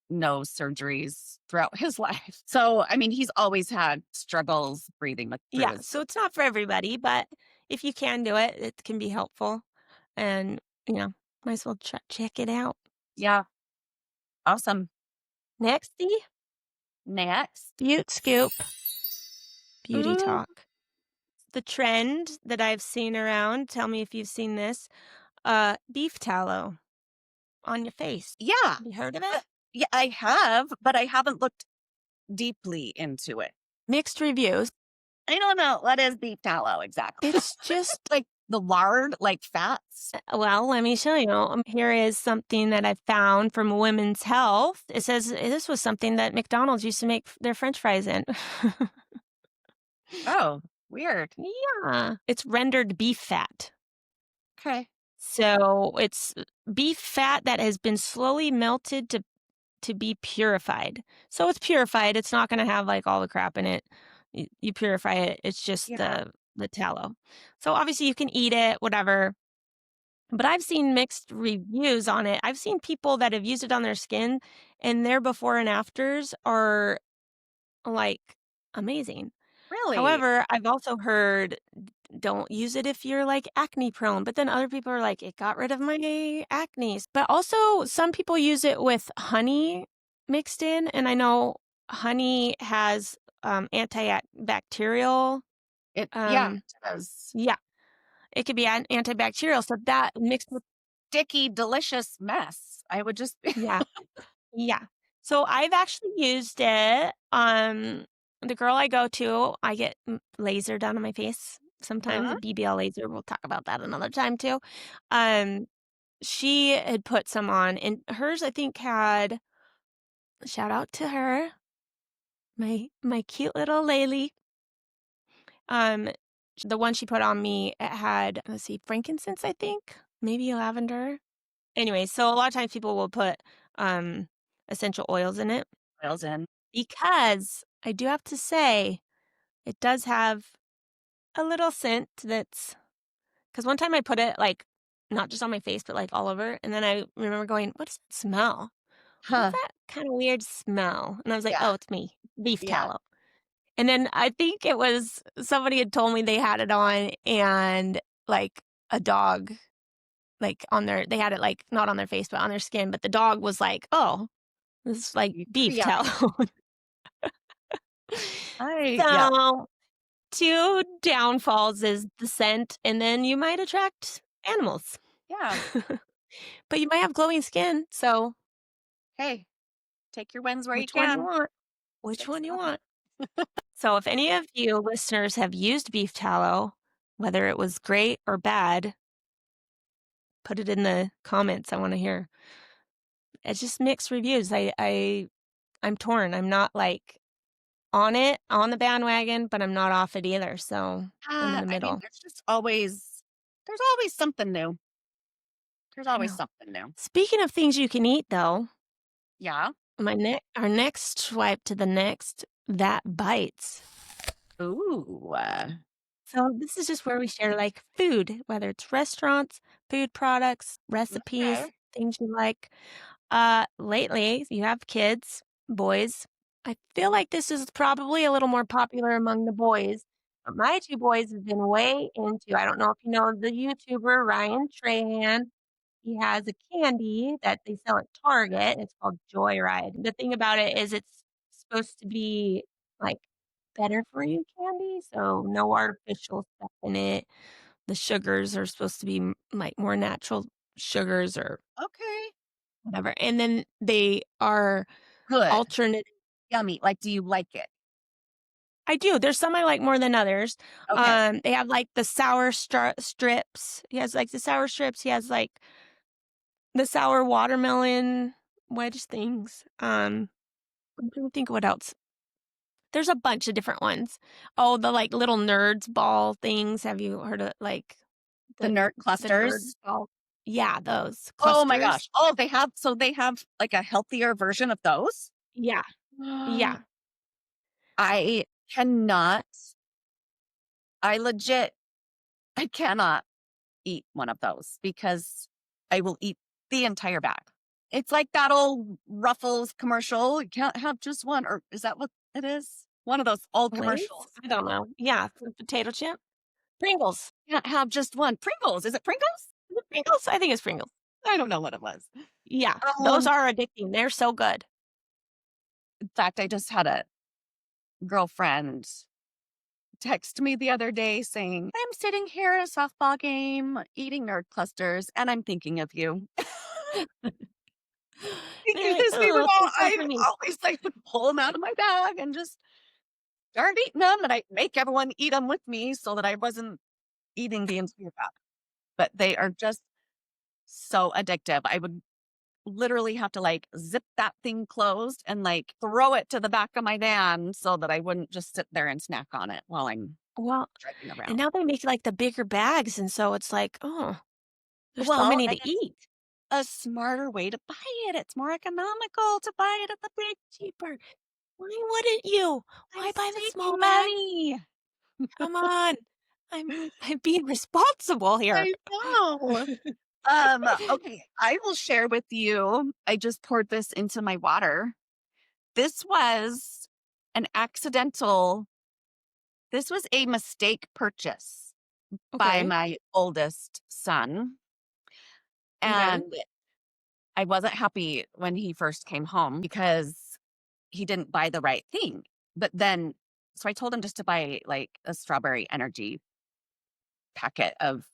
nose surgeries throughout his life. So, I mean, he's always had struggles breathing through Yeah, his. so it's not for everybody, but if you can do it, it can be helpful. And, might as well check it out. Yeah. Awesome. Nexty, Next. Butte Scoop, Beauty Ooh, Talk. The trend that I've seen around, tell me if you've seen this, beef tallow on your face. yeah. Have you heard of it? Yeah, I have, but I haven't looked deeply into it. Mixed reviews. I don't know. What is beef tallow exactly? It's just like the lard, like fats. well, let me show you. Here is something that I found from Women's Health. It says this was something that McDonald's used to make their French fries in. Oh, weird. Yeah. It's rendered beef fat. Okay. So it's beef fat that has been slowly melted to be purified. So it's purified. It's not going to have like all the crap in it. You purify it. It's just Yeah. the tallow. So obviously you can eat it, whatever. But I've seen mixed reviews on it. I've seen people that have used it on their skin and their before and afters are like amazing. Really? However, I've also heard don't use it if you're like acne prone, but then other people are like, it got rid of my acne. But also, some people use it with honey mixed in. And I know honey has antibacterial. Yeah, Um, it does. yeah, it could be antibacterial. So that mixed with, Sticky, delicious mess. I would just yeah. Yeah. So I've actually used it. The girl I go to, I get laser done on my face. Sometimes huh? a BBL laser. We'll talk about that another time too. Um, she had put some on, and hers I think had shout out to her, my cute little Laylee. Um, the one she put on me, it had let's see, frankincense I think, maybe lavender. Anyway, so a lot of times people will put essential oils in it. Oils in. Because I do have to say, it does have a little scent that's because one time I put it like not just on my face, but like all over. And then I remember going, what does it smell? What's Huh. that kind of weird smell? And I was like, Yeah. oh, it's me, beef Yeah. tallow. And then I think it was somebody had told me they had it on and like a dog, like on their, they had it like not on their face, but on their skin. But the dog was like, oh, this is like beef Yeah. tallow. Yeah. So 2 downfalls is the scent, and then you might attract animals. Yeah. But you might have glowing skin, so Hey, take your wins where you which one you can. want? Which Say one you so. want? So if any of you listeners have used beef tallow, whether it was great or bad, put it in the comments. I wanna hear. It's just mixed reviews. I'm torn. I'm not, like, on it, on the bandwagon, but I'm not off it either, so I'm in the I mean, middle. there's always something new. There's I always know. something new. Speaking of things you can eat, though, Yeah. our next swipe to the next, that bites. Ooh. So this is just where we share like food, whether it's restaurants, food products, recipes, Okay. things you like. Lately, you have kids, boys. I feel like this is probably a little more popular among the boys. But my 2 boys have been way into, I don't know if you know the YouTuber Ryan Trahan. He has a candy that they sell at Target. It's called Joyride. The thing about it is it's supposed to be like better for you candy, so no artificial stuff in it. The sugars are supposed to be like more natural sugars or Okay. whatever. And then they are Good. alternate. Yummy. Like, do you like it? I do. There's some I like more than others. Okay. They have like the sour strips. He has like the sour strips. He has like the sour watermelon wedge things. I'm trying to think what else. There's a bunch of different ones. Oh, the like little nerds ball things. Have you heard of like The the nerd the nerd clusters. ball? Yeah, those Oh my clusters. gosh. They have like a healthier version of those? Yeah, yeah. I cannot, I legit, I cannot eat one of those because I will eat the entire bag. It's like that old Ruffles commercial. You can't have just one, or is that what it is? One of those old Lay's? commercials. I don't know. Yeah, the potato chip. Pringles. Can't have just one. Pringles. Is it Pringles? Is it Pringles? I think it's Pringles. I don't know what it was. Yeah, those are addicting. They're so good. In fact, I just had a girlfriend text me the other day saying, I'm sitting here at a softball game eating nerd clusters and I'm thinking of you. They're like, Because we would oh, all, too good I'd for me. always like would pull them out of my bag and just start eating them. And I'd make everyone eat them with me so that I wasn't eating the entire bag. But they are just so addictive. literally have to like zip that thing closed and like throw it to the back of my van so that I wouldn't just sit there and snack on it while I'm Well, driving and around. now they make, like, the bigger bags, and so it's like, "Oh, there's so Well, many and to it's eat." a smarter way to buy it. It's more economical to buy it at the big. Cheaper. Why wouldn't you? I'm Why buy the small saving bag? money. Come on. I'm being responsible here. I know. Okay, I will share with you. I just poured this into my water. This was an accidental, this was a mistake purchase by Okay, my oldest son. okay. And I wasn't happy when he first came home because he didn't buy the right thing. But then, so I told him just to buy like a strawberry energy packet of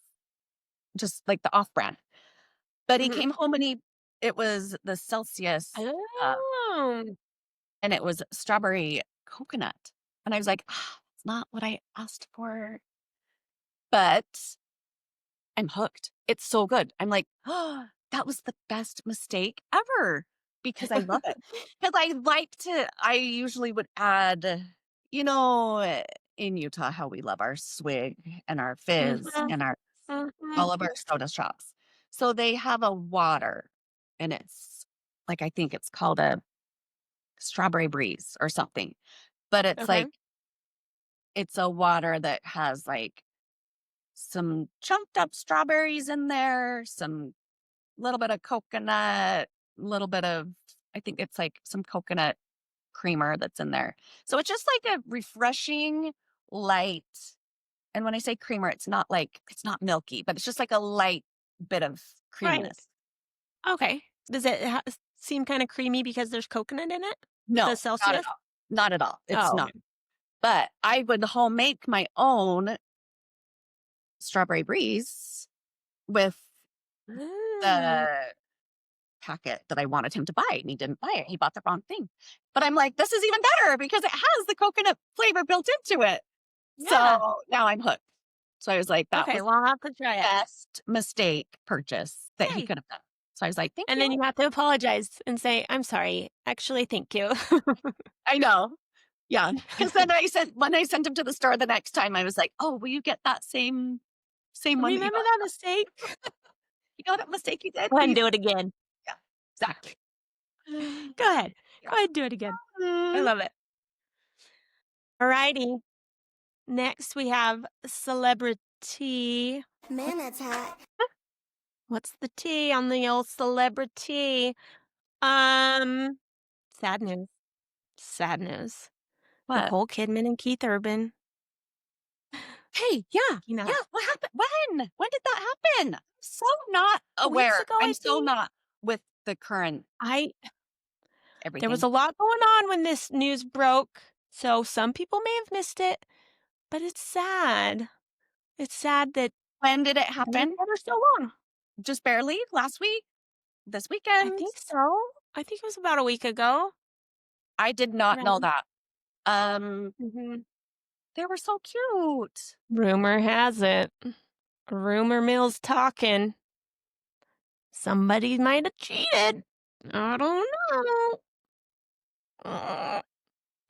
just like the off brand. But he Mhm. came home and it was the Celcius, uh, Oh. and it was strawberry coconut. And I was like, ah, it's not what I asked for, but I'm hooked. It's so good. I'm like, oh, that was the best mistake ever because I love it. Because I usually would add, you know, in Utah, how we love our swig and our fizz Mhm, and mhm. all of our soda shops. So they have a water and it's like, I think it's called a strawberry breeze or something, but Okay. it's a water that has like some chunked up strawberries in there, some little bit of coconut, little bit of, I think it's like some coconut creamer that's in there. So it's just like a refreshing light. And when I say creamer, it's not milky, but it's just like a light bit of Right. creaminess. Okay. Does it seem kinda creamy because there's coconut in it? The No, not at Celsius? all. Not at all. It's Oh, not. okay. But I would home make my own strawberry breeze with Mm. the packet that I wanted him to buy, and he didn't buy it. He bought the wrong thing. But I'm like, this is even better because it has the coconut flavor built into it. Yeah. So now I'm hooked. So I was like, that Okay, was well, I'll have to try it. best mistake purchase that he Yay. could have done. So I was like, thank And then you. you have to apologize and say, "I'm sorry. Actually, thank you." I know. Yeah. Because then when I sent him to the store the next time, I was like, oh, will you get that same one that you Remember bought? that mistake? You know that mistake you did? Go ahead Will and you? do it again. Yeah, exactly. Go ahead. Yeah. Go ahead and do it again. I Mm. love it. Alrighty. Next, we have celebrity. Man, that's hot. What's the T on the old celebrity? Um, sad news. Sad news. What? Nicole Kidman and Keith Urban. Hey, yeah, You yeah. know, What happened? When? When did that happen? I'm so not weeks aware. ago, I'm I so think. not with the current I There was everything. a lot going on when this news broke, so some people may have missed it, but it's sad. It's sad that When did it they were happen? together so long. Just barely? Last week? This I weekend? think so. I think it was about a week ago. I did not know Around. that. Um, Mhm. they were so cute. Rumor has it. Rumor mill's talking. Somebody might have cheated. I don't know.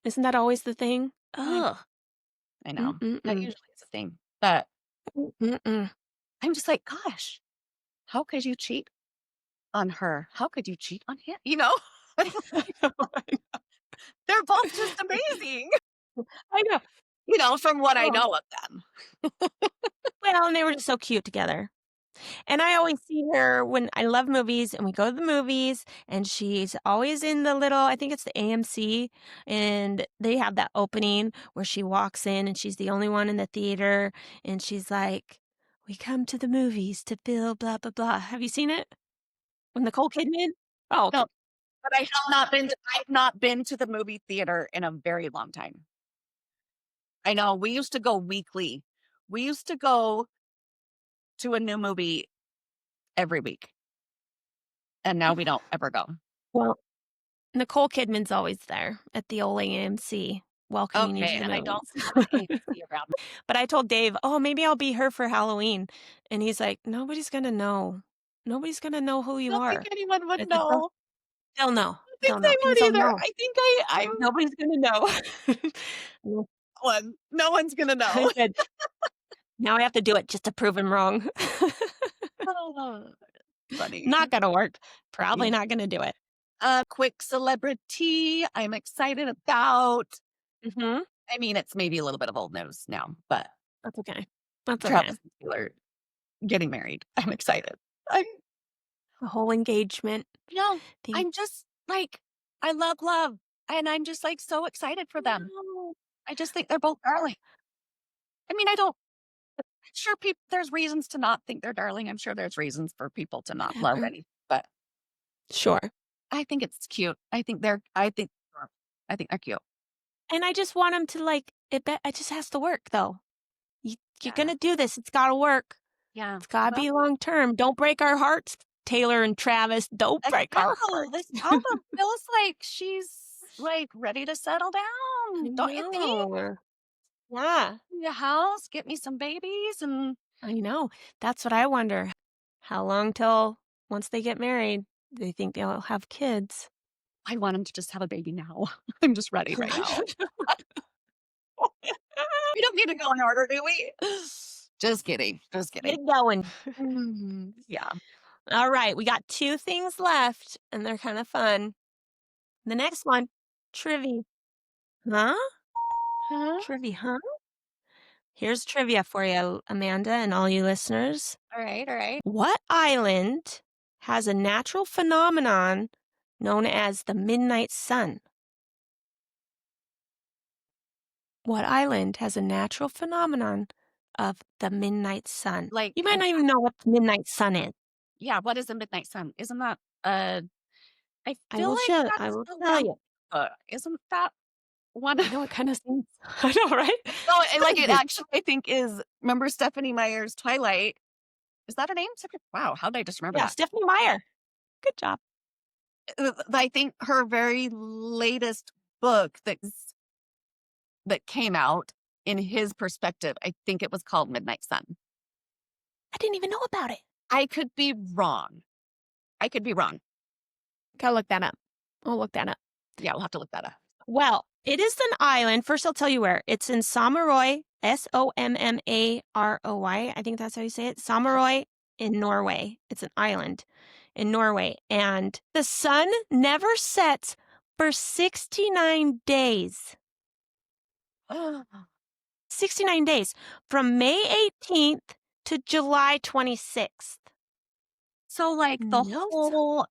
Isn't that always the thing? I Ugh. I know. That Mm-mm-mm. usually is a thing. But Mm-mm. I'm just like, gosh, how could you cheat on her? How could you cheat on him? You know? They're both just amazing. I know. You know, from what I Oh. know of them. Well, and they were just so cute together. And I always see her when I love movies and we go to the movies and she's always in the little, I think it's the AMC, and they have that opening where she walks in and she's the only one in the theater and she's like, "We come to the movies to feel blah blah blah." Have you seen it? With Nicole Kidman? Oh, okay. No, but I've not been to the movie theater in a very long time. I know, we used to go weekly. We used to go to a new movie every week, and now we don't ever go. Well, Nicole Kidman's always there at the old AMC welcoming you to Okay, the and I don't movies. have an AMC around. But I told Dave, "Oh, maybe I'll be her for Halloween." And he's like, "Nobody's gonna know." Nobody's gonna know who I you don't are. think anyone would It's a know. they'll know. I think They'll know. they would Kids will either. know. I think I'm Nobody's gonna know. No, one. No one's gonna I know. said, "Now I have to do it just to prove him wrong." Oh, funny. Not gonna work. Yeah. Probably not gonna do it. A quick celebrity I'm excited about. Mhm. I mean, it's maybe a little bit of old news now, but That's okay. That's okay. Travis and Taylor getting married. I'm excited. I'm The whole engagement no, thing. I'm just like I love love, and I'm just like so excited for them. No. I just think they're both darling. I mean, I don't sure people there's reasons to not think they're darling. I'm sure there's reasons for people to not love Whatever. any, but Sure. I think it's cute. I think they're cute. And I just want him to, like, it just has to work, though. You're Yeah. gonna do this. It's gotta work. Yeah. It's gotta Well, be long term. Don't break our hearts, Taylor and Travis. Don't I break our know this hearts. album feels like she's like ready to settle I down, don't you think? know. Yeah, In a house, get me some babies, and I know. That's what I wonder. How long till once they get married, they think they'll have kids? I want him to just have a baby now. I'm just ready right now. We don't need to go in order, do we? Just kidding. Just Get kidding. it going. Yeah. All right, we got 2 things left, and they're kind of fun. The next one, Trivi. Huh? Huh? Trivi-Huh? Here's trivia for you, Amanda, and all you listeners. All right. All right. What island has a natural phenomenon known as the midnight sun? What island has a natural phenomenon of the midnight sun? Like, You might not even know what the midnight sun is. yeah. What is the midnight sun? Isn't that I I feel will like show. I that's will tell around. you. Isn't that one? I know it kind of seems. I know, right? No, and like it Good. actually, I think is. Remember Stephanie Meyer's Twilight? Is that her name? Wow, how did I just remember Yeah, that? Stephanie Meyer. Good job. I think her very latest book that came out in his perspective, I think it was called Midnight Sun. I didn't even know about it. I could be wrong. I could be wrong. Gotta look that up. I'll look that up. Yeah, we'll have to look that up. Well, it is an island. First, I'll tell you where. It's in Sommarøy, Sommarøy. I think that's how you say it. Sommarøy in Norway. It's an island in Norway. And the sun never sets for 69 days. 69 days. From May 18th to July 26th. So like the No whole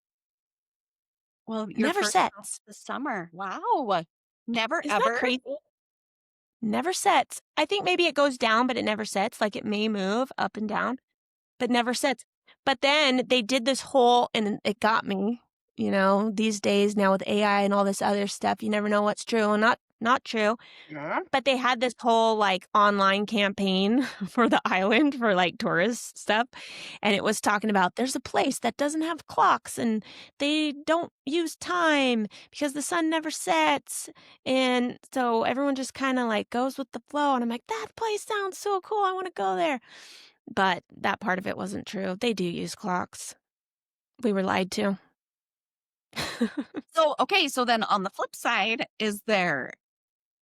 your Never first half of sets. the summer. Wow. Never Isn't ever. that crazy? Never sets. I think maybe it goes down, but it never sets. Like it may move up and down, but never sets. But then they did this whole, and it got me, these days now with AI and all this other stuff, you never know what's true and not true. Yeah. But they had this whole like online campaign for the island for like tourist stuff. And it was talking about there's a place that doesn't have clocks and they don't use time because the sun never sets. And so everyone just kind of like goes with the flow. And I'm like, that place sounds so cool. I want to go there. But that part of it wasn't true. They do use clocks. We were lied to. So then on the flip side, is there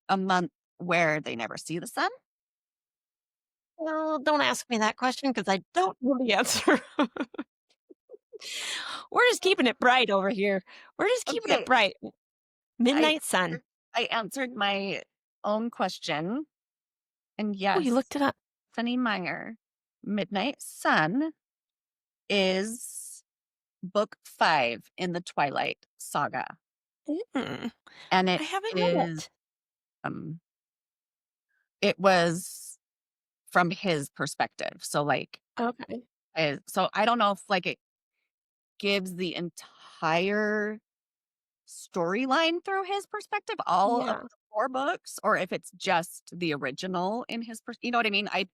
a month where they never see the sun? Well, don't ask me that question because I don't know the answer. We're just keeping it bright over here. We're just keeping Okay. it bright. Midnight sun. I answered my own question. And Oh, yes, you looked it up. Stephanie Meyer, Midnight Sun is book 5 in the Twilight saga. Mm, And I it haven't read is it. it was from his perspective. So like Okay. so I don't know if like it gives the entire storyline through his perspective, all of Yeah. the 4 books, or if it's just the original in his you know what I mean? I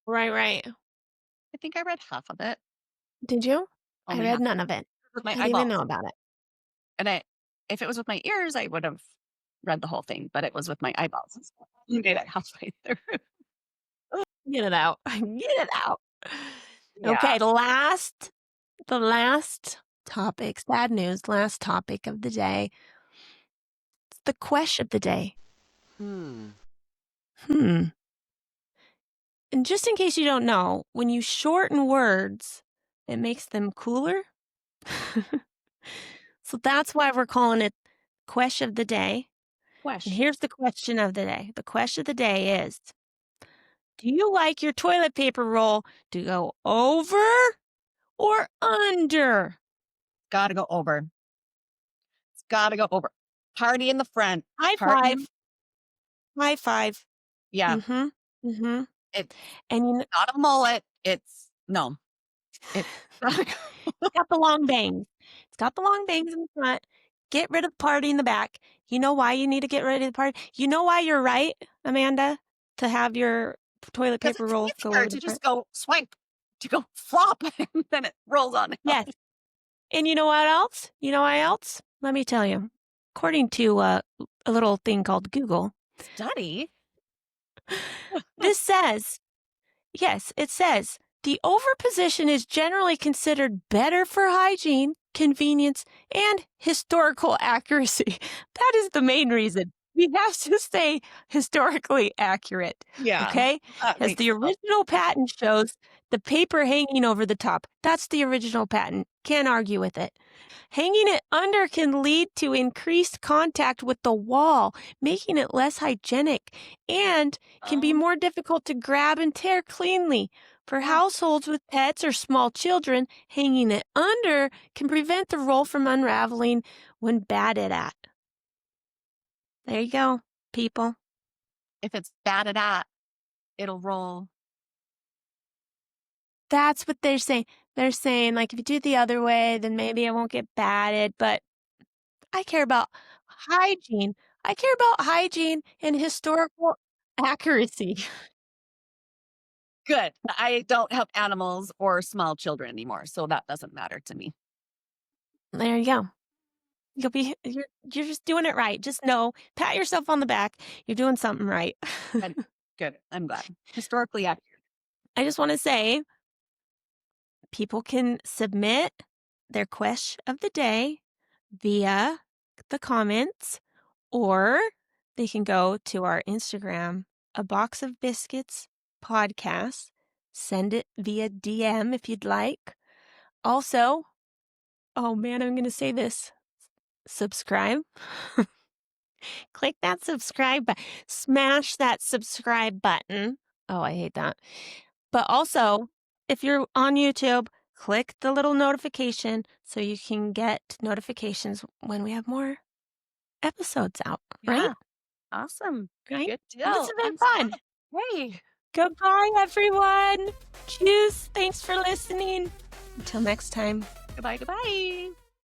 Right. think I read half of it. Did you? I Only read half none of it. with I my didn't even eyeballs. know about it. And if it was with my ears, I would have read the whole thing, but it was with my eyeballs. You did it halfway through. Get it out. Get it out. Yeah. Okay, last the last topic, sad news, last topic of the day. It's the Quesh of the day. Hmm. And just in case you don't know, when you shorten words, it makes them cooler. So that's why we're calling it Quesh of the day. Quesh. And here's the question of the day. The question of the day is, do you like your toilet paper roll to go over or under? Gotta go over. It's gotta go over. Party in the front. High Party. five. High five. Yeah. Mm-hmm. Mm-hmm. It's And you know, not a mullet. It's no. It's got the long bangs. It's got the long bangs in the front. Get rid of the party in the back. You know why you need to get rid of the party? You know why you're right, Amanda, to have your toilet paper roll go over to the just front? go swipe, to go flop, and then it rolls on. Yes. And you know what else? You know why else? Let me tell you. According to a little thing called Google, Study. this says, yes, it says, the over position is generally considered better for hygiene, convenience, and historical accuracy. That is the main reason. We have to stay historically accurate. Yeah. Okay? As the original patent shows, the paper hanging over the top. That's the original patent. Can't argue with it. Hanging it under can lead to increased contact with the wall, making it less hygienic, and can be more difficult to grab and tear cleanly. For households with pets or small children, hanging it under can prevent the roll from unraveling when batted at. There you go, people. If it's batted at, it'll roll. That's what they're saying. They're saying, like, if you do it the other way, then maybe it won't get batted. But I care about hygiene. I care about hygiene and historical accuracy. Good. I don't have animals or small children anymore, so that doesn't matter to me. There you go. You're just doing it right. Just know, pat yourself on the back. You're doing something right. Good. I'm glad. Historically accurate. I just want to say, people can submit their question of the day via the comments, or they can go to our Instagram, A Box of Biscuits podcast. Send it via DM if you'd like. Also, oh man, I'm going to say this. Subscribe. Click that subscribe button. Smash that subscribe button. Oh, I hate that. But also, if you're on YouTube, click the little notification so you can get notifications when we have more episodes out, right? Yeah. Awesome. Right? Good deal. This has been fun. Hey. Goodbye, everyone. Cheers. Thanks for listening. Until next time. Goodbye. Goodbye.